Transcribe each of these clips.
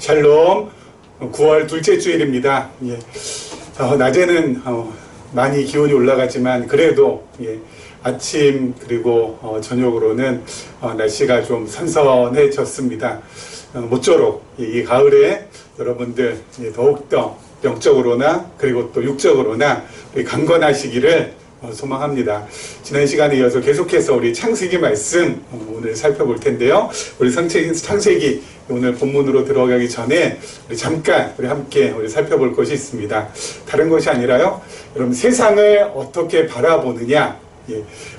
샬롬. 9월 둘째 주일입니다. 예. 낮에는 많이 기온이 올라가지만 그래도 아침 그리고 저녁으로는 날씨가 좀 선선해졌습니다. 모쪼록 이 가을에 여러분들 더욱더 영적으로나 그리고 또 육적으로나 강건하시기를 소망합니다. 지난 시간에 이어서 계속해서 우리 창세기 말씀 오늘 살펴볼 텐데요. 우리 창세기 오늘 본문으로 들어가기 전에 우리 잠깐 함께 살펴볼 것이 있습니다. 다른 것이 아니라요. 여러분 세상을 어떻게 바라보느냐,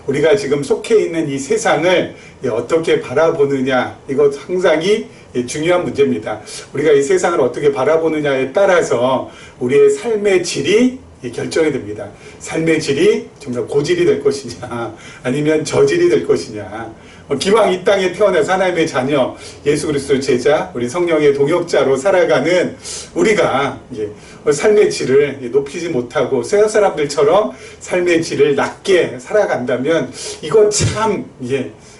우리가 지금 속해 있는 이 세상을 어떻게 바라보느냐, 이거 상당히 중요한 문제입니다. 우리가 이 세상을 어떻게 바라보느냐에 따라서 우리의 삶의 질이 결정이 됩니다. 삶의 질이 정말 고질이 될 것이냐 아니면 저질이 될 것이냐. 기왕 이 땅에 태어나서 하나님의 자녀 예수 그리스도 제자 우리 성령의 동역자로 살아가는 우리가 삶의 질을 높이지 못하고 서양 사람들처럼 삶의 질을 낮게 살아간다면 이건 참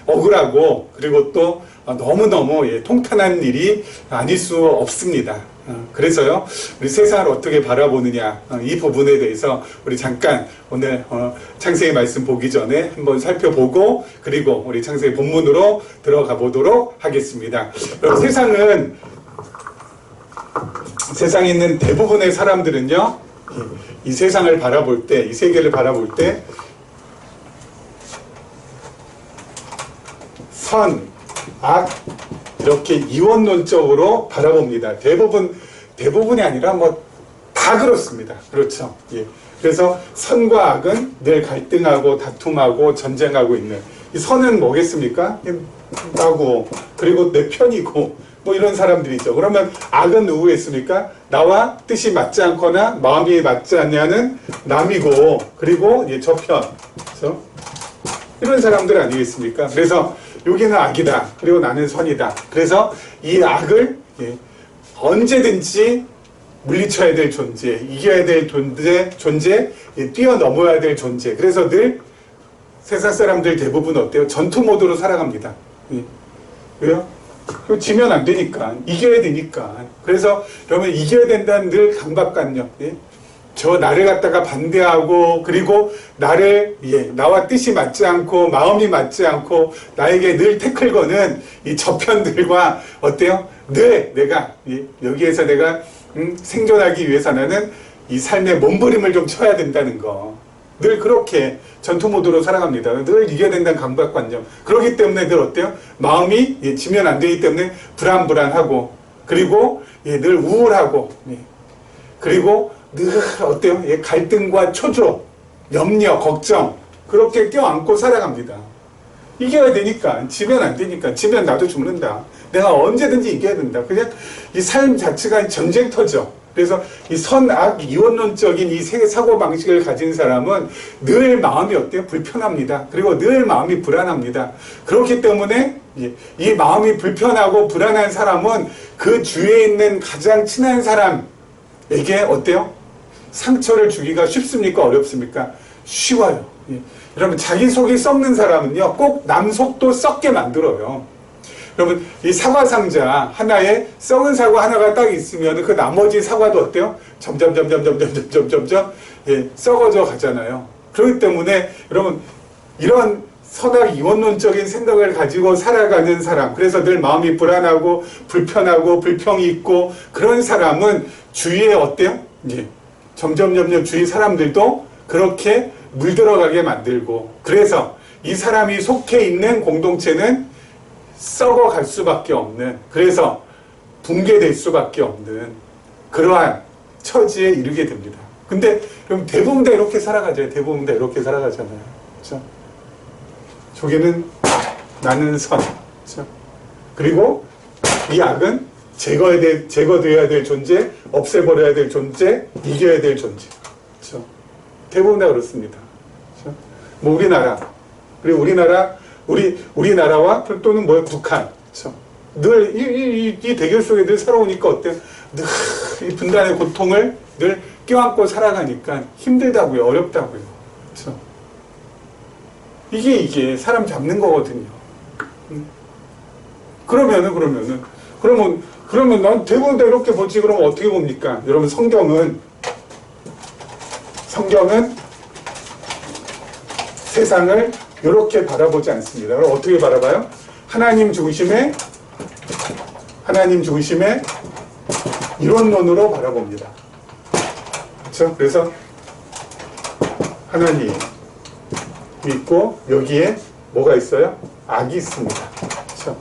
억울하고 그리고 또 너무너무 통탄한 일이 아닐 수 없습니다. 그래서요, 우리 세상을 어떻게 바라보느냐, 이 부분에 대해서 우리 잠깐 오늘 창세기 말씀 보기 전에 한번 살펴보고 그리고 우리 창세기 본문으로 들어가 보도록 하겠습니다. 여러분, 세상에 있는 대부분의 사람들은요, 이 세상을 바라볼 때, 이 세계를 바라볼 때 선, 악, 이렇게 이원론적으로 바라봅니다. 대부분이 아니라 다 그렇습니다. 그렇죠. 그래서 선과 악은 늘 갈등하고 다툼하고 전쟁하고 있는. 이 선은 뭐겠습니까? 나고 그리고 내 편이고 이런 사람들이죠. 그러면 악은 누구겠습니까? 나와 뜻이 맞지 않거나 마음이 맞지 않냐는 남이고 그리고 저편. 그렇죠? 이런 사람들 아니겠습니까? 그래서 여기는 악이다. 그리고 나는 선이다. 그래서 이 악을 언제든지 물리쳐야 될 존재, 이겨야 될 존재, 뛰어넘어야 될 존재. 그래서 늘 세상 사람들 대부분 어때요? 전투 모드로 살아갑니다. 왜요? 지면 안 되니까. 이겨야 되니까. 그래서 여러분 이겨야 된다는 늘 강박관념. 저 나를 갖다가 반대하고 그리고 나와 뜻이 맞지 않고 마음이 맞지 않고 나에게 늘 태클 거는 이 저편들과 어때요? 늘 내가 여기에서 내가 생존하기 위해서는 이 삶의 몸부림을 좀 쳐야 된다는 거. 늘 그렇게 전투 모드로 살아갑니다. 늘 이겨야 된다는 강박관념. 그렇기 때문에 늘 어때요? 마음이 지면 안 되기 때문에 불안하고 그리고 늘 우울하고 그리고 늘 어때요? 갈등과 초조, 염려, 걱정 그렇게 껴안고 살아갑니다. 이겨야 되니까, 지면 안 되니까, 지면 나도 죽는다. 내가 언제든지 이겨야 된다. 그냥 이 삶 자체가 전쟁터죠. 그래서 이 선악 이원론적인 이 세계 사고 방식을 가진 사람은 늘 마음이 어때요? 불편합니다. 그리고 늘 마음이 불안합니다. 그렇기 때문에 이 마음이 불편하고 불안한 사람은 그 주위에 있는 가장 친한 사람에게 어때요? 상처를 주기가 쉽습니까? 어렵습니까? 쉬워요. 여러분, 자기 속이 썩는 사람은요, 꼭 남 속도 썩게 만들어요. 여러분, 이 사과 상자 하나에 썩은 사과 하나가 딱 있으면 그 나머지 사과도 어때요? 점점 썩어져 가잖아요. 그렇기 때문에 여러분, 이런 선악 이원론적인 생각을 가지고 살아가는 사람, 그래서 늘 마음이 불안하고 불편하고 불평이 있고 그런 사람은 주위에 어때요? 점점 주위 사람들도 그렇게 물들어가게 만들고 그래서 이 사람이 속해 있는 공동체는 썩어갈 수밖에 없는 그래서 붕괴될 수밖에 없는 그러한 처지에 이르게 됩니다. 근데 그럼 대부분 다 이렇게 살아가죠. 대부분 다 이렇게 살아가잖아요. 그렇죠? 저기는 나는 선. 그렇죠? 그리고 이 악은 제거되어야 될 존재, 없애버려야 될 존재, 이겨야 될 존재. 그렇죠? 대부분 다 그렇습니다. 그렇죠? 우리나라, 그리고 우리나라와 또는 북한. 그렇죠? 늘 이 대결 속에 늘 살아오니까 어때요? 늘 이 분단의 고통을 늘 껴안고 살아가니까 힘들다고요, 어렵다고요. 그렇죠? 이게 사람 잡는 거거든요. 그러면 그러면 난 대부분 다 이렇게 보지. 그러면 어떻게 봅니까? 여러분 성경은 세상을 이렇게 바라보지 않습니다. 그럼 어떻게 바라봐요? 하나님 중심의 이론론으로 바라봅니다. 그렇죠? 그래서 하나님 있고 여기에 뭐가 있어요? 악이 있습니다. 그렇죠?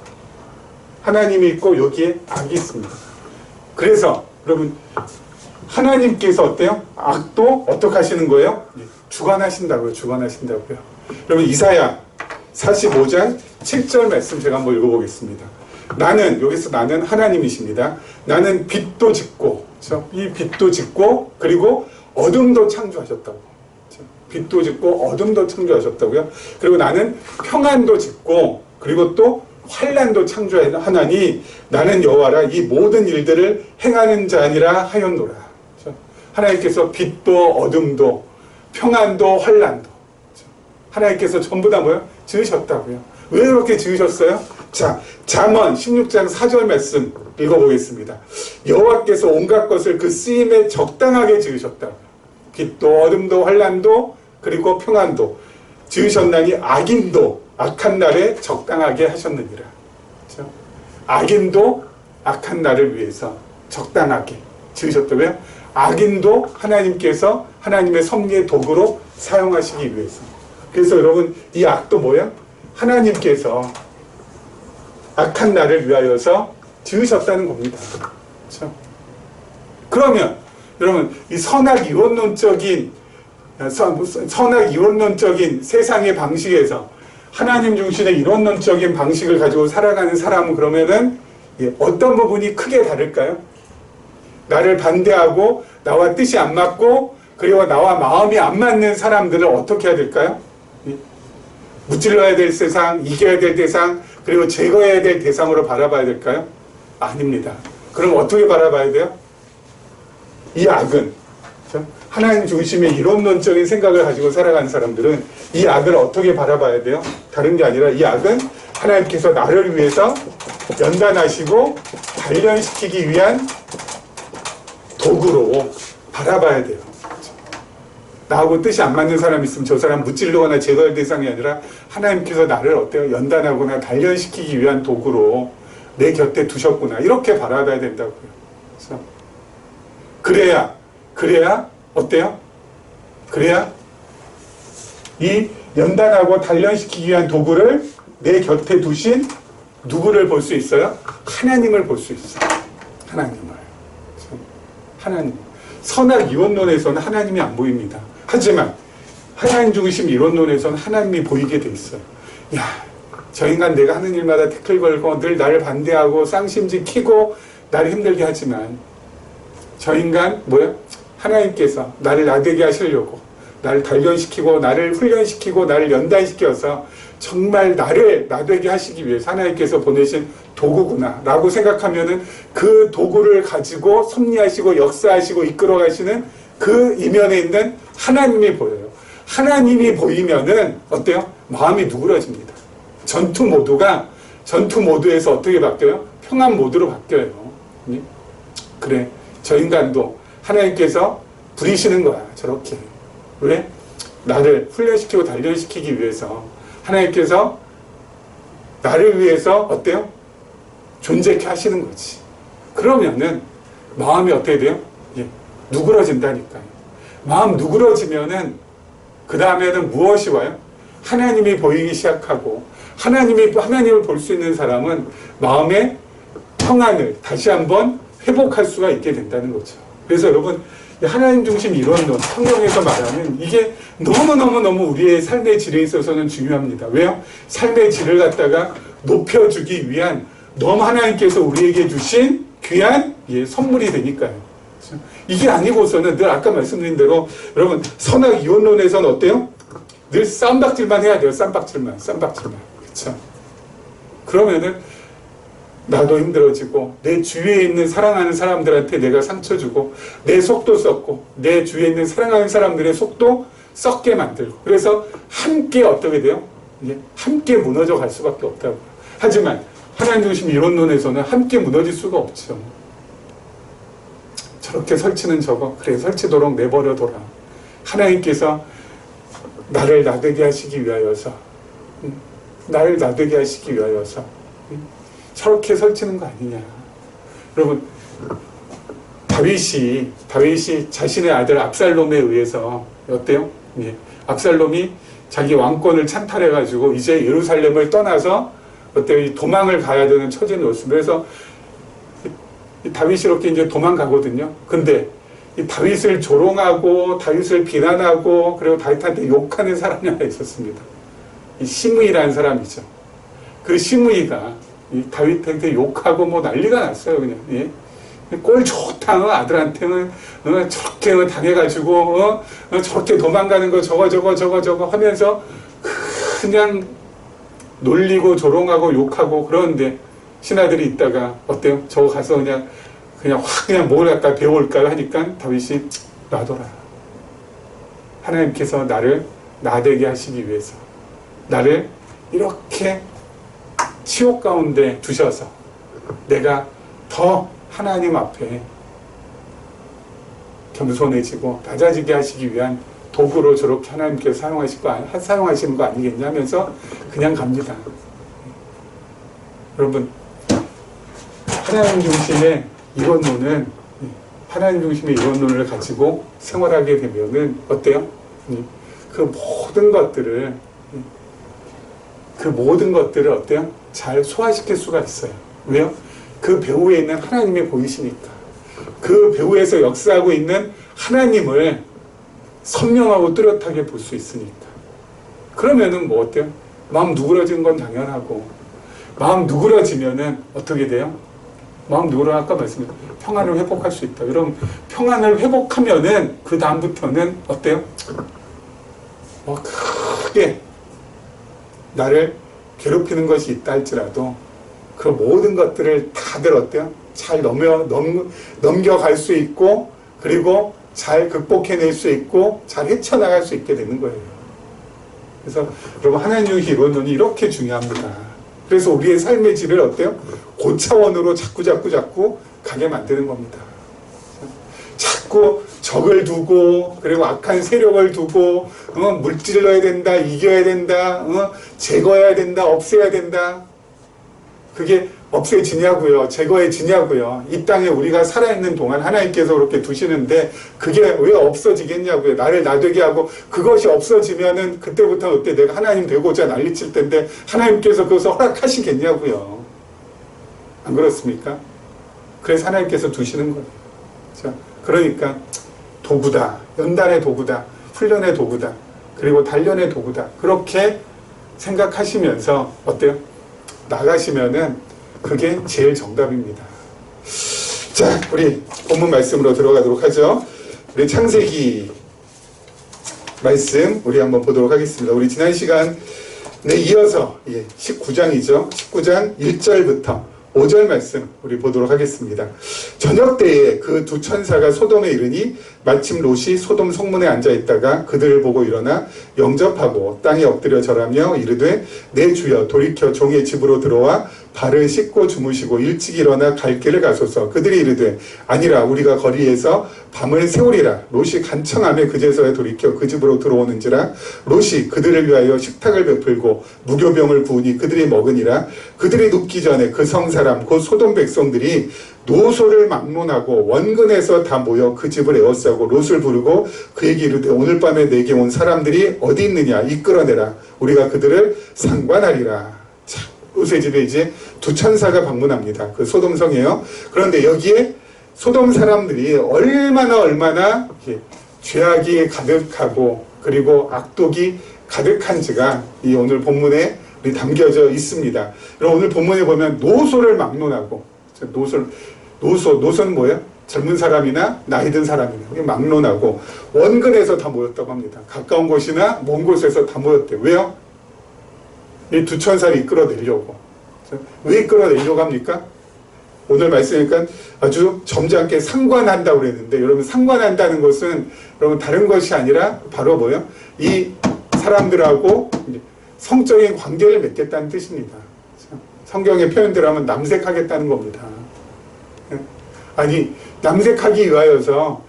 하나님이 있고 여기에 악이 있습니다. 그래서 여러분 하나님께서 어때요? 악도 어떻게 하시는 거예요? 주관하신다고요. 여러분 이사야 45장 7절 말씀 제가 한번 읽어보겠습니다. 여기서 나는 하나님이십니다. 나는 빛도 짓고, 그렇죠? 이 빛도 짓고, 그리고 어둠도 창조하셨다고. 그렇죠? 빛도 짓고, 어둠도 창조하셨다고요. 그리고 나는 평안도 짓고, 그리고 또 환란도 창조하나니 나는 여호와라 이 모든 일들을 행하는 자 아니라 하였노라. 그렇죠? 하나님께서 빛도 어둠도 평안도 환란도 그렇죠? 하나님께서 전부 다 뭐요? 지으셨다고요. 왜 그렇게 지으셨어요? 자, 잠언 16장 4절 말씀 읽어보겠습니다. 여호와께서 온갖 것을 그 쓰임에 적당하게 지으셨다고요. 빛도 어둠도 환란도 그리고 평안도 지으셨나니 악인도 악한 날에 적당하게 하셨느니라. 그렇죠? 악인도 악한 날을 위해서 적당하게 지으셨다고요. 악인도 하나님께서 하나님의 섭리의 도구로 사용하시기 위해서. 그래서 여러분 이 악도 뭐예요? 하나님께서 악한 날을 위하여서 지으셨다는 겁니다. 그렇죠? 그러면 여러분 이 선악 이론론적인 세상의 방식에서 하나님 중심의 이론론적인 방식을 가지고 살아가는 사람은 그러면은 어떤 부분이 크게 다를까요? 나를 반대하고 나와 뜻이 안 맞고 그리고 나와 마음이 안 맞는 사람들을 어떻게 해야 될까요? 무찔러야 될 세상, 이겨야 될 대상, 그리고 제거해야 될 대상으로 바라봐야 될까요? 아닙니다. 그럼 어떻게 바라봐야 돼요? 이 악은 하나님 중심의 이론론적인 생각을 가지고 살아가는 사람들은 이 악을 어떻게 바라봐야 돼요? 다른 게 아니라 이 악은 하나님께서 나를 위해서 연단하시고 단련시키기 위한 도구로 바라봐야 돼요. 나하고 뜻이 안 맞는 사람이 있으면 저 사람 무찔르거나 제거할 대상이 아니라 하나님께서 나를 어때요? 연단하거나 단련시키기 위한 도구로 내 곁에 두셨구나. 이렇게 바라봐야 된다고요. 그래서 그래야 어때요? 그래야 이 연단하고 단련시키기 위한 도구를 내 곁에 두신 누구를 볼 수 있어요? 하나님을 볼 수 있어요. 하나님. 선악 이론론에서는 하나님이 안 보입니다. 하지만 하나님 중심 이론론에서는 하나님이 보이게 돼 있어요. 야, 저 인간 내가 하는 일마다 태클 걸고 늘 나를 반대하고 쌍심지 키고 나를 힘들게 하지만 저 인간 뭐야? 하나님께서 나를 나되게 하시려고 나를 단련시키고 나를 훈련시키고 나를 연단시켜서 정말 나를 나되게 하시기 위해서 하나님께서 보내신 도구구나 라고 생각하면은 그 도구를 가지고 섭리하시고 역사하시고 이끌어 가시는 그 이면에 있는 하나님이 보여요. 하나님이 보이면은 어때요? 마음이 누그러집니다. 전투 모드에서 어떻게 바뀌어요? 평안 모드로 바뀌어요. 그래, 저 인간도 하나님께서 부리시는 거야. 저렇게. 왜? 나를 훈련시키고 단련시키기 위해서 하나님께서 나를 위해서 어때요? 존재케 하시는 거지. 그러면은 마음이 어떻게 돼요? 누그러진다니까요. 마음 누그러지면은 그 다음에는 무엇이 와요? 하나님이 보이기 시작하고 하나님을 볼 수 있는 사람은 마음의 평안을 다시 한번 회복할 수가 있게 된다는 거죠. 그래서 여러분 하나님 중심 이론론 성경에서 말하는 이게 너무너무 우리의 삶의 질에 있어서는 중요합니다. 왜요? 삶의 질을 갖다가 높여주기 위한 너무 하나님께서 우리에게 주신 귀한 선물이 되니까요. 이게 아니고서는 늘 아까 말씀드린 대로 여러분 선악 이론론에서는 어때요? 늘 쌈박질만 해야 돼요. 쌈박질만. 그렇죠? 그러면은 나도 힘들어지고 내 주위에 있는 사랑하는 사람들한테 내가 상처 주고 내 속도 썩고 내 주위에 있는 사랑하는 사람들의 속도 썩게 만들고 그래서 함께 어떻게 돼요? 함께 무너져 갈 수밖에 없다고요. 하지만 하나님 중심 이론론에서는 함께 무너질 수가 없죠. 저렇게 설치는 저거, 그래 설치도록 내버려둬라. 하나님께서 나를 나되게 하시기 위하여서, 나를 나되게 하시기 위하여서 저렇게 설치는 거 아니냐. 여러분, 다윗이 자신의 아들 압살롬에 의해서 어때요? 예, 압살롬이 자기 왕권을 찬탈해가지고 이제 예루살렘을 떠나서 어때요? 도망을 가야 되는 처지는 었습니다. 그래서 다윗이 이렇게 이제 도망가거든요. 근데 이 다윗을 조롱하고 다윗을 비난하고 그리고 다윗한테 욕하는 사람이 하나 있었습니다. 이 시므이라는 사람이죠. 그 시므이가 이 다윗한테 욕하고 뭐 난리가 났어요. 그냥 예? 꼴 좋다. 아들한테는 저렇게 당해가지고 저렇게 도망가는 거 저거 하면서 그냥 놀리고 조롱하고 욕하고. 그러는데 신하들이 있다가 어때요? 저거 가서 그냥 뭘 할까 배울까 하니까 다윗이 놔둬라. 하나님께서 나를 나되게 하시기 위해서 나를 이렇게 치욕 가운데 두셔서 내가 더 하나님 앞에 겸손해지고 낮아지게 하시기 위한 도구로 저렇게 하나님께서 사용하시는 거 아니겠냐 하면서 그냥 갑니다. 여러분, 하나님 중심의 이론론을 가지고 생활하게 되면은 어때요? 그 모든 것들을 어때요? 잘 소화시킬 수가 있어요. 왜요? 그 배후에 있는 하나님이 보이시니까. 그 배후에서 역사하고 있는 하나님을 선명하고 뚜렷하게 볼 수 있으니까. 그러면은 뭐 어때요? 마음 누그러지는 건 당연하고, 마음 누그러지면은 어떻게 돼요? 마음 누그러 아까 말씀드린 평안을 회복할 수 있다. 여러분, 평안을 회복하면은 그 다음부터는 어때요? 크게 나를 괴롭히는 것이 있다 할지라도 그 모든 것들을 다들 어때요? 잘 넘겨갈 수 있고, 그리고 잘 극복해낼 수 있고, 잘 헤쳐나갈 수 있게 되는 거예요. 그래서 여러분, 하나님 이론론이 이렇게 중요합니다. 그래서 우리의 삶의 질을 어때요? 고차원으로 자꾸 가게 만드는 겁니다. 자꾸 적을 두고, 그리고 악한 세력을 두고, 물질러야 된다, 이겨야 된다, 제거해야 된다, 없애야 된다. 그게 없애지냐고요? 제거해지냐고요? 이 땅에 우리가 살아있는 동안 하나님께서 그렇게 두시는데 그게 왜 없어지겠냐고요? 나를 나되게 하고 그것이 없어지면은 그때부터 어때? 내가 하나님 되고자 난리칠 텐데 하나님께서 그것을 허락하시겠냐고요? 안 그렇습니까? 그래서 하나님께서 두시는 거예요. 자, 그러니까 도구다. 연단의 도구다. 훈련의 도구다. 그리고 단련의 도구다. 그렇게 생각하시면서 어때요? 나가시면은 그게 제일 정답입니다. 자, 우리 본문 말씀으로 들어가도록 하죠. 우리 창세기 말씀 우리 한번 보도록 하겠습니다. 우리 지난 시간에 이어서 19장이죠. 19장 1절부터 5절 말씀 우리 보도록 하겠습니다. 저녁 때에 그 두 천사가 소돔에 이르니 마침 롯이 소돔 성문에 앉아있다가 그들을 보고 일어나 영접하고 땅에 엎드려 절하며 이르되 내 주여 돌이켜 종의 집으로 들어와 발을 씻고 주무시고 일찍 일어나 갈 길을 가소서. 그들이 이르되 아니라 우리가 거리에서 밤을 새우리라. 롯이 간청하며 그제서야 돌이켜 그 집으로 들어오는지라. 롯이 그들을 위하여 식탁을 베풀고 무교병을 부으니 그들이 먹으니라. 그들이 눕기 전에 그 성사람 곧 소돔 백성들이 노소를 막론하고 원근에서 다 모여 그 집을 에워싸고 롯을 부르고 그에게 이르되 오늘 밤에 내게 온 사람들이 어디 있느냐 이끌어내라. 우리가 그들을 상관하리라. 자, 롯의 집에 이제 두 천사가 방문합니다. 그 소돔성이에요. 그런데 여기에 소돔 사람들이 얼마나 죄악이 가득하고 그리고 악독이 가득한지가 이 오늘 본문에 담겨져 있습니다. 그럼 오늘 본문에 보면 노소를 막론하고, 노소는 뭐예요? 젊은 사람이나 나이 든 사람이나 막론하고 원근에서 다 모였다고 합니다. 가까운 곳이나 먼 곳에서 다 모였대요. 왜요? 이 두 천사를 이끌어내려고. 왜 이끌어내려고 합니까? 오늘 말씀이니까 아주 점잖게 상관한다고 그랬는데, 여러분 상관한다는 것은 여러분 다른 것이 아니라 바로 뭐예요? 이 사람들하고 성적인 관계를 맺겠다는 뜻입니다. 성경의 표현대로 하면 남색하겠다는 겁니다. 아니, 남색하기 위하여서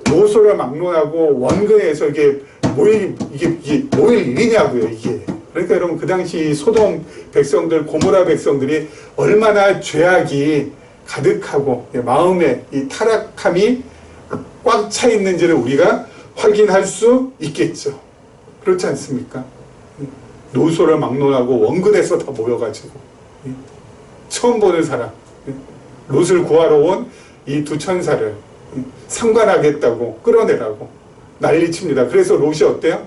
노소를 막론하고 원근에서 이게 모일 일이냐고요, 이게. 그러니까 여러분, 그 당시 소돔 백성들, 고모라 백성들이 얼마나 죄악이 가득하고 마음에 이 타락함이 꽉 차 있는지를 우리가 확인할 수 있겠죠. 그렇지 않습니까? 노소를 막론하고 원근에서 다 모여가지고 처음 보는 사람, 롯을 구하러 온 이 두 천사를 상관하겠다고 끌어내라고 난리칩니다. 그래서 롯이 어때요?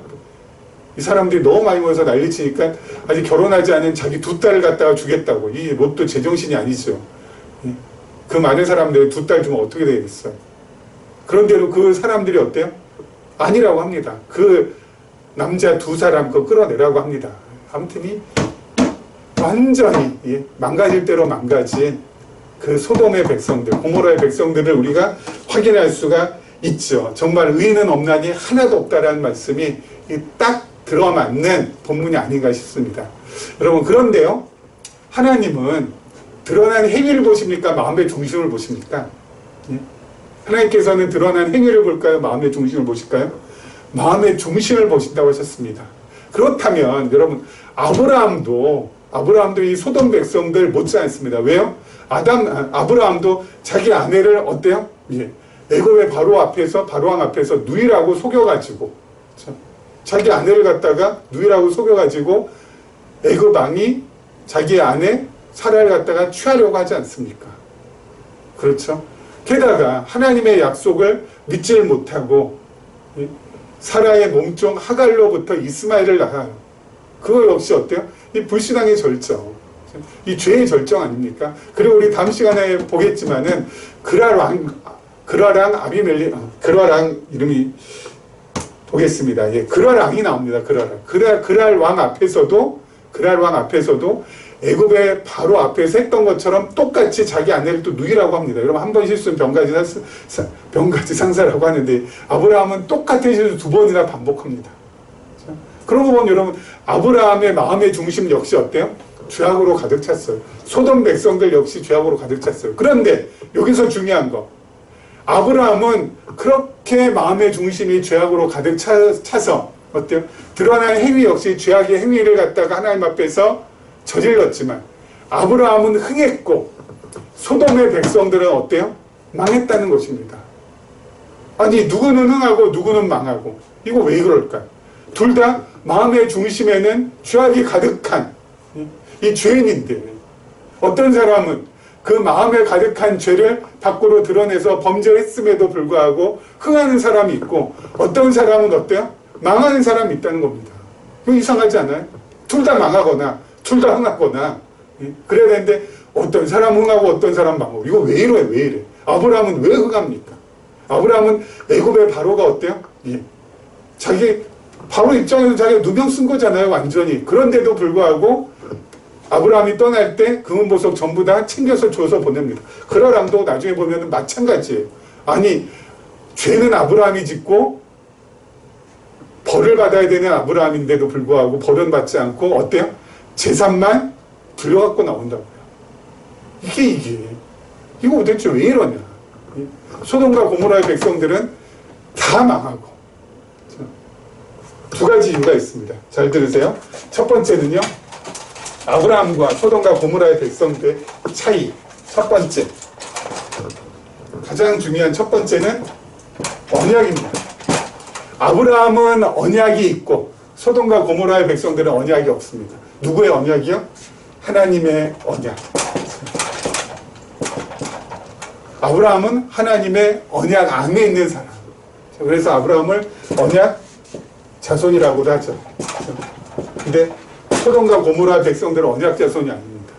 이 사람들이 너무 많이 모여서 난리치니까 아직 결혼하지 않은 자기 두 딸을 갖다가 주겠다고. 이 롯도 제정신이 아니죠. 그 많은 사람들이 두 딸 주면 어떻게 되겠어요? 그런데도 그 사람들이 어때요? 아니라고 합니다. 그 남자 두 사람 그거 끌어내라고 합니다. 아무튼 이 완전히 망가질 대로 망가진 그 소돔의 백성들, 고모라의 백성들을 우리가 확인할 수가 있죠. 정말 의인은 없나니 하나도 없다라는 말씀이 딱 들어맞는 본문이 아닌가 싶습니다. 여러분, 그런데요, 하나님은 드러난 행위를 보십니까? 마음의 중심을 보십니까? 하나님께서는 드러난 행위를 볼까요? 마음의 중심을 보실까요? 마음의 중심을 보신다고 하셨습니다. 그렇다면 여러분, 아브라함도 이 소돔 백성들 못지 않습니다. 왜요? 아브라함도 자기 아내를 어때요? 애굽의 바로왕 앞에서 누이라고 속여가지고, 자기 아내를 갖다가 누이라고 속여가지고 애굽 왕이 자기 아내 사라를 갖다가 취하려고 하지 않습니까? 그렇죠? 게다가 하나님의 약속을 믿지를 못하고 사라의 몸종 하갈로부터 이스마엘을 낳아요. 그거 역시 어때요? 이 불신앙의 절정, 이 죄의 절정 아닙니까? 그리고 우리 다음 시간에 보겠지만은 그랄왕 이름이 보겠습니다. 그랄왕이 나옵니다. 그랄왕 앞에서도 애굽의 바로 앞에서 했던 것처럼 똑같이 자기 아내를 또 누이라고 합니다. 여러분, 한 번 실수는 병가지 상사라고 하는데 아브라함은 똑같은 실수 두 번이나 반복합니다. 그런 거 보면 여러분, 아브라함의 마음의 중심 역시 어때요? 죄악으로 가득 찼어요. 소돔 백성들 역시 죄악으로 가득 찼어요. 그런데 여기서 중요한 거, 아브라함은 그렇게 마음의 중심이 죄악으로 가득 차서 어때요? 드러난 행위 역시 죄악의 행위를 갖다가 하나님 앞에서 저질렀지만 아브라함은 흥했고 소돔의 백성들은 어때요? 망했다는 것입니다. 아니, 누구는 흥하고 누구는 망하고, 이거 왜 그럴까요? 둘 다 마음의 중심에는 죄악이 가득한 이 죄인인데, 어떤 사람은 그 마음에 가득한 죄를 밖으로 드러내서 범죄를 했음에도 불구하고 흥하는 사람이 있고, 어떤 사람은 어때요? 망하는 사람이 있다는 겁니다. 이거 이상하지 않아요? 둘 다 망하거나 둘 다 흥하거나 그래야 되는데 어떤 사람 흥하고 어떤 사람 망하고, 이거 왜 이래? 아브라함은 왜 흥합니까? 아브라함은 애굽의 바로가 어때요? 자기 바로 입장에서 자기가 누명 쓴 거잖아요, 완전히. 그런데도 불구하고 아브라함이 떠날 때 금은보석 전부 다 챙겨서 줘서 보냅니다. 그러랑도 나중에 보면 마찬가지예요. 아니, 죄는 아브라함이 짓고 벌을 받아야 되는 아브라함인데도 불구하고 벌은 받지 않고 어때요? 재산만 불려갖고 나온다고요. 이거 도대체 왜 이러냐? 소돔과 고모라의 백성들은 다 망하고, 두 가지 이유가 있습니다. 잘 들으세요. 첫 번째는요, 아브라함과 소돔과 고모라의 백성들의 차이. 첫 번째, 가장 중요한 첫 번째는 언약입니다. 아브라함은 언약이 있고 소돔과 고모라의 백성들은 언약이 없습니다. 누구의 언약이요? 하나님의 언약. 아브라함은 하나님의 언약 안에 있는 사람. 그래서 아브라함을 언약 자손이라고도 하죠. 근데 소돔과 고모라 백성들은 언약 자손이 아닙니다.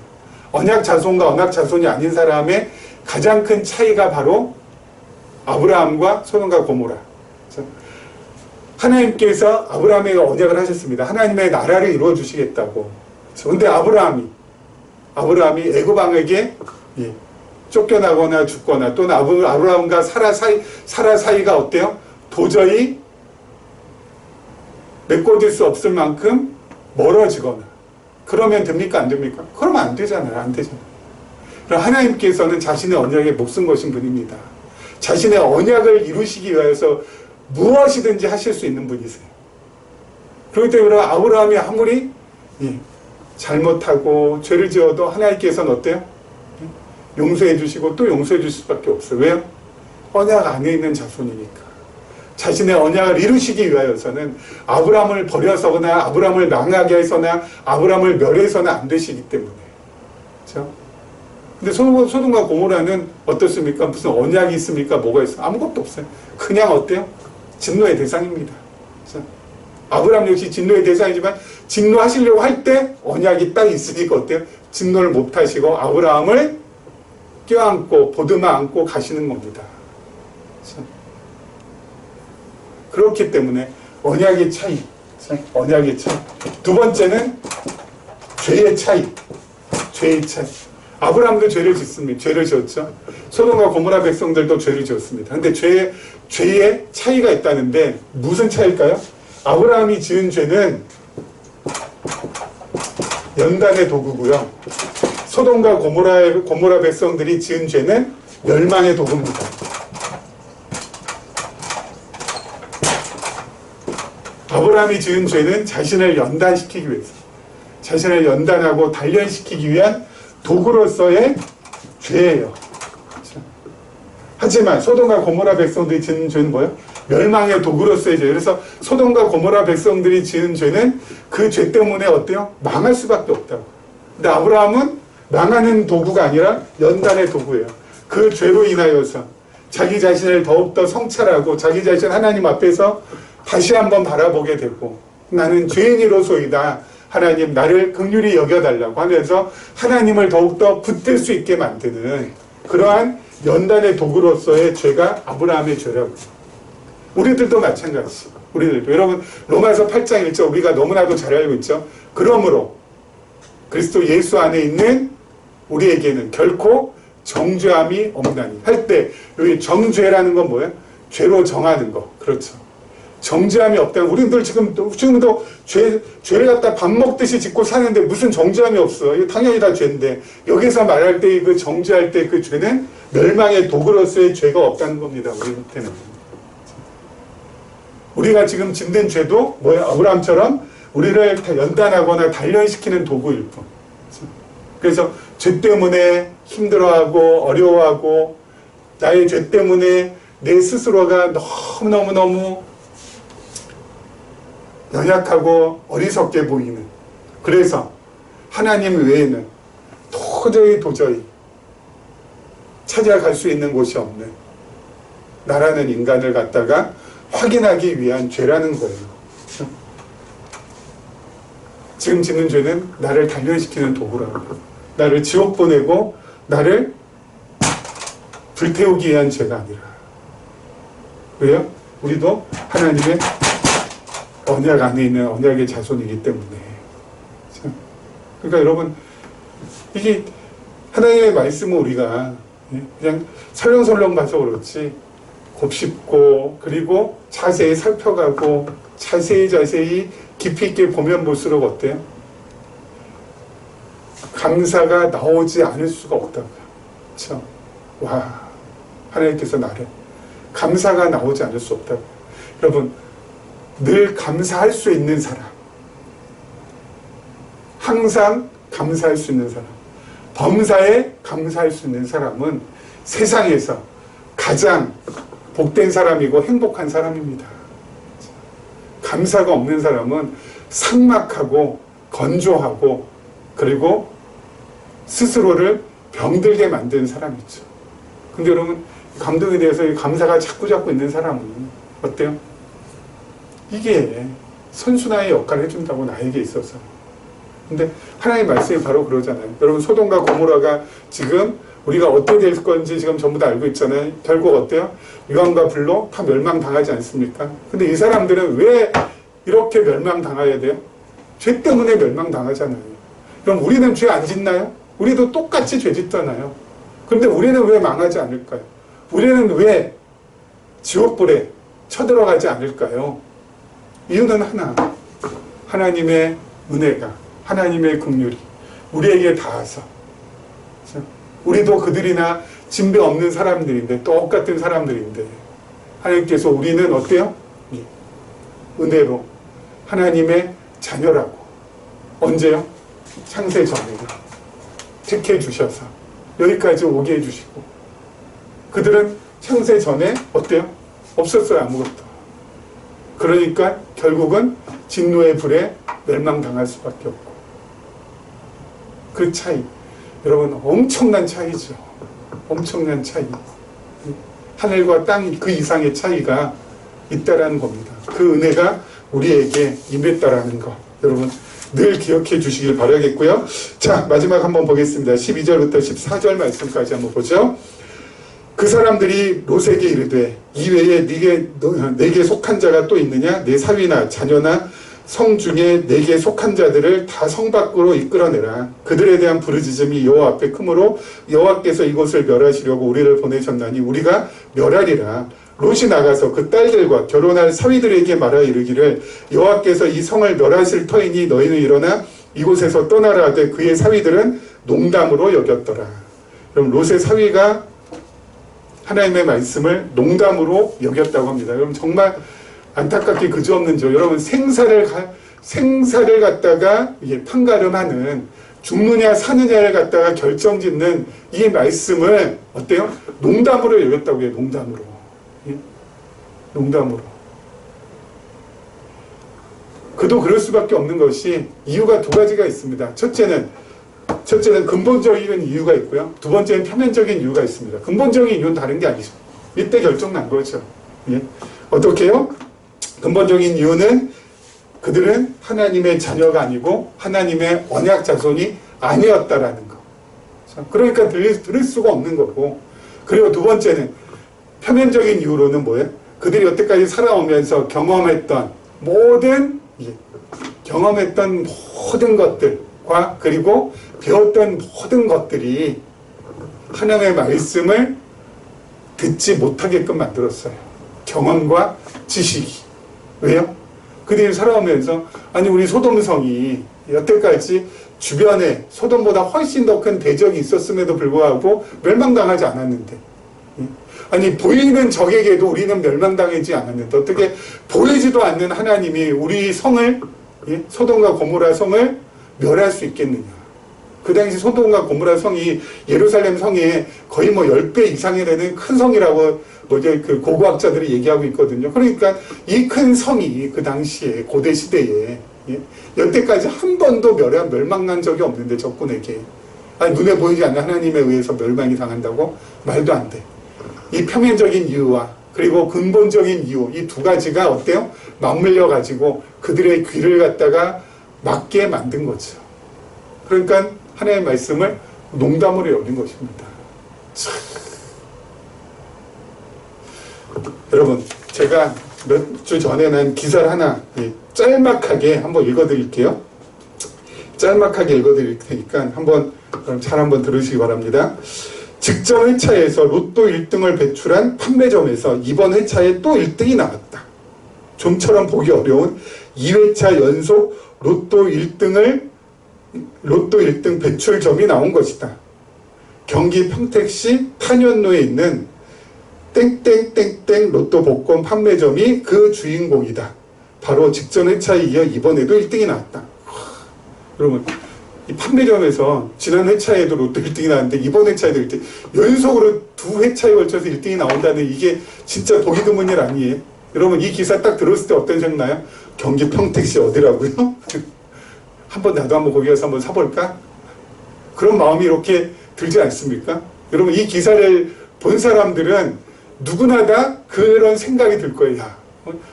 언약 자손과 언약 자손이 아닌 사람의 가장 큰 차이가 바로 아브라함과 소돔과 고모라. 하나님께서 아브라함에게 언약을 하셨습니다. 하나님의 나라를 이루어 주시겠다고. 그런데 아브라함이 애굽 왕에게 쫓겨나거나 죽거나, 또는 아브라함과 사라 사이가 어때요? 도저히 메꿔질 수 없을 만큼 멀어지거나, 그러면 됩니까? 안 됩니까? 그러면 안 되잖아요. 안 되잖아요. 그럼 하나님께서는 자신의 언약에 목숨 거신 분입니다. 자신의 언약을 이루시기 위해서 무엇이든지 하실 수 있는 분이세요. 그렇기 때문에 아브라함이 아무리 잘못하고 죄를 지어도 하나님께서는 어때요? 용서해 주시고 또 용서해 주실 수밖에 없어요. 왜요? 언약 안에 있는 자손이니까. 자신의 언약을 이루시기 위하여서는 아브라함을 버려서거나 아브라함을 망하게 해서나 아브라함을 멸해서는 안 되시기 때문에. 그렇죠? 근데 소돔과 고모라는 어떻습니까? 무슨 언약이 있습니까? 뭐가 있어? 아무것도 없어요. 그냥 어때요? 진노의 대상입니다. 그렇죠? 아브라함 역시 진노의 대상이지만 진노하시려고 할 때 언약이 딱 있으니까 어때요? 진노를 못 하시고 아브라함을 껴안고 보드만 안고 가시는 겁니다. 그렇죠? 그렇기 때문에 언약의 차이, 언약의 차이. 두 번째는 죄의 차이, 죄의 차이. 아브라함도 죄를 짓습니다. 죄를 지었죠. 소돔과 고모라 백성들도 죄를 지었습니다. 근데 죄의 차이가 있다는데 무슨 차이일까요? 아브라함이 지은 죄는 연단의 도구고요. 소돔과 고모라 백성들이 지은 죄는 멸망의 도구입니다. 아브라함이 지은 죄는 자신을 연단시키기 위해서, 자신을 연단하고 단련시키기 위한 도구로서의 죄예요. 그렇죠? 하지만 소돔과 고모라 백성들이 지은 죄는 뭐예요? 멸망의 도구로서의 죄. 그래서 소돔과 고모라 백성들이 지은 죄는 그 죄 때문에 어때요? 망할 수밖에 없다고. 근데 아브라함은 망하는 도구가 아니라 연단의 도구예요. 그 죄로 인하여서 자기 자신을 더욱더 성찰하고 자기 자신 하나님 앞에서 다시 한번 바라보게 되고, 나는 죄인으로소이다. 하나님 나를 긍휼히 여겨달라고 하면서 하나님을 더욱더 붙들 수 있게 만드는 그러한 연단의 도구로서의 죄가 아브라함의 죄라고. 우리들도 마찬가지. 우리들도. 여러분 로마서 8장 1절 우리가 너무나도 잘 알고 있죠. 그러므로 그리스도 예수 안에 있는 우리에게는 결코 정죄함이 없나니 할 때 여기 정죄라는 건 뭐예요? 죄로 정하는 거. 그렇죠. 정죄함이 없다면 우리들 지금도 죄를 갖다 밥 먹듯이 짓고 사는데 무슨 정죄함이 없어. 이거 당연히 다 죄인데 여기서 말할 때 그 정죄할 때 그 죄는 멸망의 도구로서의 죄가 없다는 겁니다. 우리한테는. 우리가 지금 짓는 죄도 뭐야? 아브라함처럼 우리를 연단하거나 단련시키는 도구일 뿐. 그래서 죄 때문에 힘들어하고 어려워하고 나의 죄 때문에 내 스스로가 너무너무 연약하고 어리석게 보이는, 그래서 하나님 외에는 도저히 찾아갈 수 있는 곳이 없는 나라는 인간을 갖다가 확인하기 위한 죄라는 거예요. 지금 짓는 죄는 나를 단련시키는 도구라고. 나를 지옥 보내고 나를 불태우기 위한 죄가 아니라. 왜요? 우리도 하나님의 언약 안에 있는 언약의 자손이기 때문에. 그러니까 여러분, 이게 하나님의 말씀을 우리가 그냥 설렁설렁 봐서 그렇지 곱씹고 그리고 자세히 살펴가고 자세히 깊이 있게 보면 볼수록 어때요? 감사가 나오지 않을 수가 없다고요. 그렇죠? 와, 하나님께서 나를 감사가 나오지 않을 수 없다고요. 여러분, 늘 감사할 수 있는 사람, 항상 감사할 수 있는 사람, 범사에 감사할 수 있는 사람은 세상에서 가장 복된 사람이고 행복한 사람입니다. 감사가 없는 사람은 삭막하고 건조하고 그리고 스스로를 병들게 만드는 사람이죠. 근데 여러분, 감동에 대해서 감사가 자꾸 있는 사람은 어때요? 이게 선순환의 역할을 해준다고 나에게 있어서. 근데 하나님 말씀이 바로 그러잖아요. 여러분, 소돔과 고모라가 지금 우리가 어떻게 될 건지 지금 전부 다 알고 있잖아요. 결국 어때요? 유황과 불로 다 멸망당하지 않습니까? 근데 이 사람들은 왜 이렇게 멸망당해야 돼요? 죄 때문에 멸망당하잖아요. 그럼 우리는 죄 안 짓나요? 우리도 똑같이 죄 짓잖아요. 그런데 우리는 왜 망하지 않을까요? 우리는 왜 지옥불에 쳐들어가지 않을까요? 이유는 하나, 하나님의 은혜가 하나님의 긍휼이 우리에게 닿아서, 그렇죠? 우리도 그들이나 진배 없는 사람들인데, 똑같은 사람들인데, 하나님께서 우리는 어때요? 은혜로 하나님의 자녀라고. 언제요? 창세 전에 택해 주셔서 여기까지 오게 해주시고, 그들은 창세 전에 어때요? 없었어요. 아무것도. 그러니까 결국은 진노의 불에 멸망당할 수밖에 없고. 그 차이, 여러분, 엄청난 차이죠. 엄청난 차이. 하늘과 땅 그 이상의 차이가 있다라는 겁니다. 그 은혜가 우리에게 임했다라는 거, 여러분 늘 기억해 주시길 바라겠고요. 자, 마지막 한번 보겠습니다. 12절부터 14절 말씀까지 한번 보죠. 그 사람들이 롯에게 이르되 이외에 내게 속한 자가 또 있느냐? 내 사위나 자녀나 성 중에 내게 속한 자들을 다 성 밖으로 이끌어내라. 그들에 대한 부르짖음이 여호와 앞에 크므로 여호와께서 이곳을 멸하시려고 우리를 보내셨나니 우리가 멸하리라. 롯이 나가서 그 딸들과 결혼할 사위들에게 말하 이르기를 여호와께서 이 성을 멸하실 터이니 너희는 일어나 이곳에서 떠나라 하되 그의 사위들은 농담으로 여겼더라. 그럼 롯의 사위가 하나님의 말씀을 농담으로 여겼다고 합니다. 여러분 정말 안타깝게 그지없는죠. 여러분 생사를 갖다가 판가름하는, 죽느냐 사느냐를 갖다가 결정짓는 이 말씀을 어때요? 농담으로 여겼다고 해요. 농담으로. 농담으로. 그도 그럴 수밖에 없는 것이 이유가 두 가지가 있습니다. 첫째는 근본적인 이유가 있고요. 두 번째는 표면적인 이유가 있습니다. 근본적인 이유는 다른 게 아니죠. 이때 결정난 거죠. 어떻게 해요? 근본적인 이유는 그들은 하나님의 자녀가 아니고 하나님의 언약 자손이 아니었다라는 거. 그러니까 들을 수가 없는 거고. 그리고 두 번째는 표면적인 이유로는 뭐예요? 그들이 여태까지 살아오면서 경험했던 모든 것들과 그리고 배웠던 모든 것들이 하나님의 말씀을 듣지 못하게끔 만들었어요. 경험과 지식이. 왜요? 그들이 살아오면서 아니 우리 소돔성이 여태까지 주변에 소돔보다 훨씬 더 큰 대적이 있었음에도 불구하고 멸망당하지 않았는데, 아니 보이는 적에게도 우리는 멸망당하지 않았는데 어떻게 보이지도 않는 하나님이 우리 성을, 소돔과 고모라 성을 멸할 수 있겠느냐. 그 당시 소돔과 고모라 성이 예루살렘 성에 거의 10배 이상이 되는 큰 성이라고 그 고고학자들이 얘기하고 있거든요. 그러니까 이 큰 성이 그 당시에 고대 시대에 여태까지 한 번도 멸망한 적이 없는데 적군에게, 아니 눈에 보이지 않는 하나님에 의해서 멸망이 당한다고? 말도 안 돼. 이 표면적인 이유와 그리고 근본적인 이유, 이 두 가지가 어때요? 맞물려 가지고 그들의 귀를 갖다가 막게 만든 거죠. 그러니까 하나님의 말씀을 농담으로 여긴 것입니다. 참. 여러분, 제가 몇 주 전에 난 기사를 하나 짤막하게 한번 읽어드릴게요. 짤막하게 읽어드릴 테니까 한번 들으시기 바랍니다. 직전 회차에서 로또 1등을 배출한 판매점에서 이번 회차에 또 1등이 나왔다. 좀처럼 보기 어려운 2회차 연속 로또 1등 배출점이 나온 것이다. 경기 평택시 탄현로에 있는 땡땡땡땡 로또 복권 판매점이 그 주인공이다. 바로 직전 회차에 이어 이번에도 1등이 나왔다. 여러분, 이 판매점에서 지난 회차에도 로또 1등이 나왔는데 이번 회차에도 1등, 연속으로 두 회차에 걸쳐서 1등이 나온다는 이게 진짜 보기 드문 일 아니에요? 여러분, 이 기사 딱 들었을 때 어떤 생각 나요? 경기 평택시 어디라고요? 나도 한번 거기 가서 한번 사볼까? 그런 마음이 이렇게 들지 않습니까? 여러분, 이 기사를 본 사람들은 누구나 다 그런 생각이 들 거예요.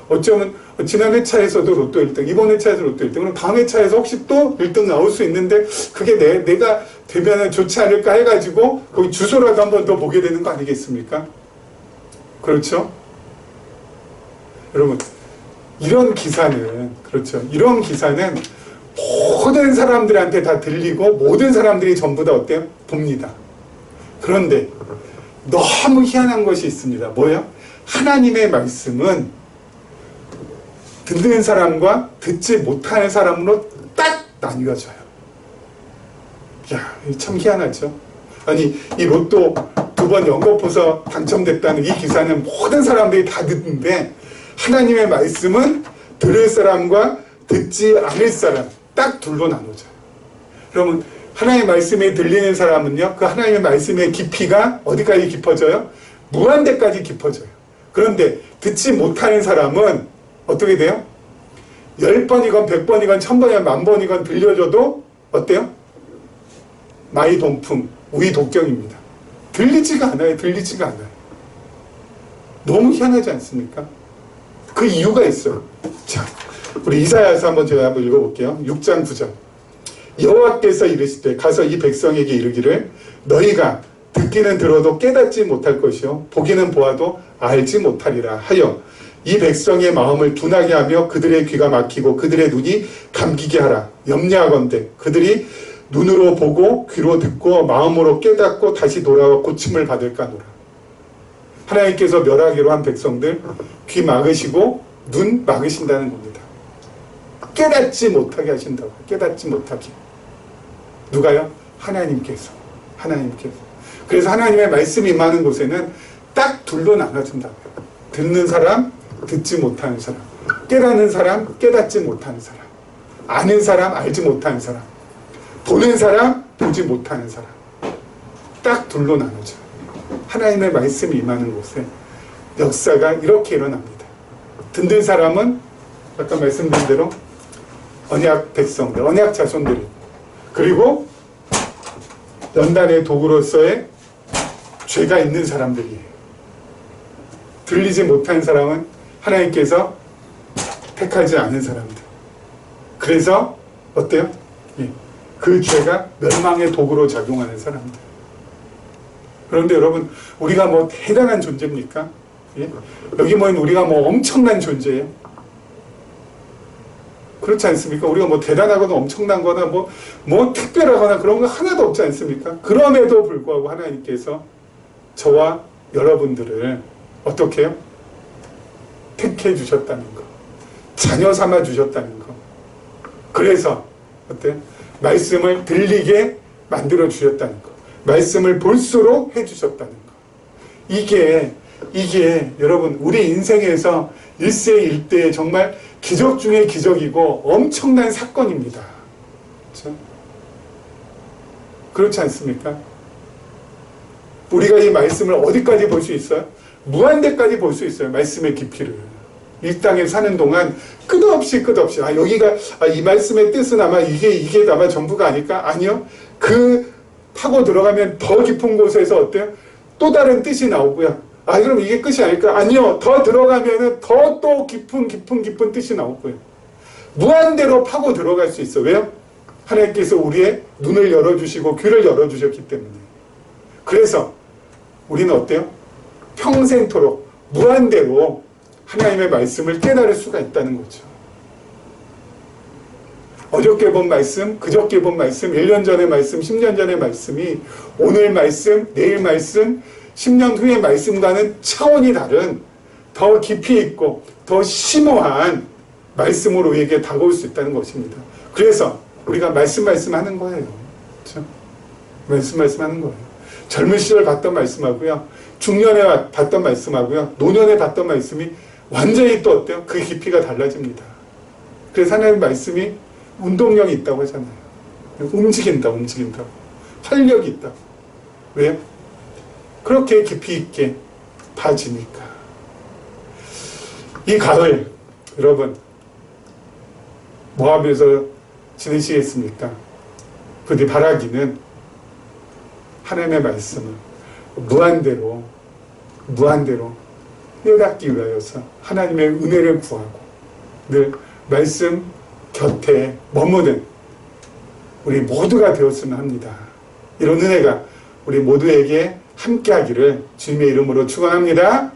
어쩌면 지난 회차에서도 로또 1등, 이번 회차에서 로또 1등, 그럼 다음 회차에서 혹시 또 1등 나올 수 있는데 그게 내가 되면 좋지 않을까 해가지고 거기 주소라도 한번 더 보게 되는 거 아니겠습니까? 그렇죠? 여러분, 이런 기사는 모든 사람들한테 다 들리고 모든 사람들이 전부 다 어때요? 봅니다. 그런데 너무 희한한 것이 있습니다. 뭐예요? 하나님의 말씀은 듣는 사람과 듣지 못하는 사람으로 딱 나뉘어져요. 야, 참 희한하죠. 아니, 이 로또 2번 연거푸서 당첨됐다는 이 기사는 모든 사람들이 다 듣는데 하나님의 말씀은 들을 사람과 듣지 않을 사람 딱 둘로 나누죠. 그러면 하나님의 말씀에 들리는 사람은요, 그 하나님의 말씀의 깊이가 어디까지 깊어져요? 무한대까지 깊어져요. 그런데 듣지 못하는 사람은 어떻게 돼요? 10번이건 100번이건 1000번이건 10,000번이건 들려줘도 어때요? 마이동풍, 우이독경입니다. 들리지가 않아요. 들리지가 않아요. 너무 희한하지 않습니까? 그 이유가 있어요. 자, 우리 이사야서 제가 한번 읽어볼게요. 6장 9절. 여호와께서 이르시되 가서 이 백성에게 이르기를 너희가 듣기는 들어도 깨닫지 못할 것이요 보기는 보아도 알지 못하리라 하여 이 백성의 마음을 둔하게 하며 그들의 귀가 막히고 그들의 눈이 감기게 하라. 염려하건대 그들이 눈으로 보고 귀로 듣고 마음으로 깨닫고 다시 돌아와 고침을 받을까노라. 하나님께서 멸하기로 한 백성들 귀 막으시고 눈 막으신다는 겁니다. 깨닫지 못하게 하신다고. 깨닫지 못하게. 누가요? 하나님께서. 그래서 하나님의 말씀이 임하는 곳에는 딱 둘로 나눠진다고요. 듣는 사람, 듣지 못하는 사람. 깨닫는 사람, 깨닫지 못하는 사람. 아는 사람, 알지 못하는 사람. 보는 사람, 보지 못하는 사람. 딱 둘로 나눠져. 하나님의 말씀이 임하는 곳에 역사가 이렇게 일어납니다. 듣는 사람은 아까 말씀드린 대로 언약 백성들, 언약 자손들이 그리고 연단의 도구로서의 죄가 있는 사람들이에요. 들리지 못한 사람은 하나님께서 택하지 않은 사람들. 그래서 어때요? 그 죄가 멸망의 도구로 작용하는 사람들. 그런데 여러분, 우리가 뭐 대단한 존재입니까? 여기 모인 우리가 뭐 엄청난 존재예요? 그렇지 않습니까? 우리가 뭐 대단하거나 엄청난 거나 뭐 특별하거나 그런 거 하나도 없지 않습니까? 그럼에도 불구하고 하나님께서 저와 여러분들을 어떻게 해요? 택해 주셨다는 거. 자녀 삼아 주셨다는 거. 그래서 어때요? 말씀을 들리게 만들어 주셨다는 거. 말씀을 볼수록 해 주셨다는 거. 이게 여러분 우리 인생에서 일세일대의 정말 기적 중의 기적이고 엄청난 사건입니다. 그렇죠? 그렇지 않습니까? 우리가 이 말씀을 어디까지 볼 수 있어요? 무한대까지 볼 수 있어요. 말씀의 깊이를. 이 땅에 사는 동안 끝없이 여기가 이 말씀의 뜻은 아마 이게 아마 전부가 아닐까? 아니요. 그 파고 들어가면 더 깊은 곳에서 어때요? 또 다른 뜻이 나오고요. 그럼 이게 끝이 아닐까? 아니요. 더 들어가면은 더 또 깊은 뜻이 나오고요. 무한대로 파고 들어갈 수 있어. 왜요? 하나님께서 우리의 눈을 열어주시고 귀를 열어주셨기 때문에. 그래서 우리는 어때요? 평생토록 무한대로 하나님의 말씀을 깨달을 수가 있다는 거죠. 어저께 본 말씀, 그저께 본 말씀, 1년 전의 말씀, 10년 전의 말씀이 오늘 말씀, 내일 말씀, 10년 후의 말씀과는 차원이 다른 더 깊이 있고 더 심오한 말씀으로 우리에게 다가올 수 있다는 것입니다. 그래서 우리가 말씀하는 거예요. 그렇죠? 말씀하는 거예요. 젊은 시절 봤던 말씀하고요. 중년에 봤던 말씀하고요. 노년에 봤던 말씀이 완전히 또 어때요? 그 깊이가 달라집니다. 그래서 하나님의 말씀이 운동력이 있다고 하잖아요. 움직인다고. 활력이 있다고. 왜요? 그렇게 깊이 있게 봐지니까. 이 가을 여러분 뭐 하면서 지내시겠습니까? 부디 바라기는 하나님의 말씀을 무한대로 깨닫기 위하여서 하나님의 은혜를 구하고 늘 말씀 곁에 머무는 우리 모두가 되었으면 합니다. 이런 은혜가 우리 모두에게 함께하기를 주님의 이름으로 축원합니다.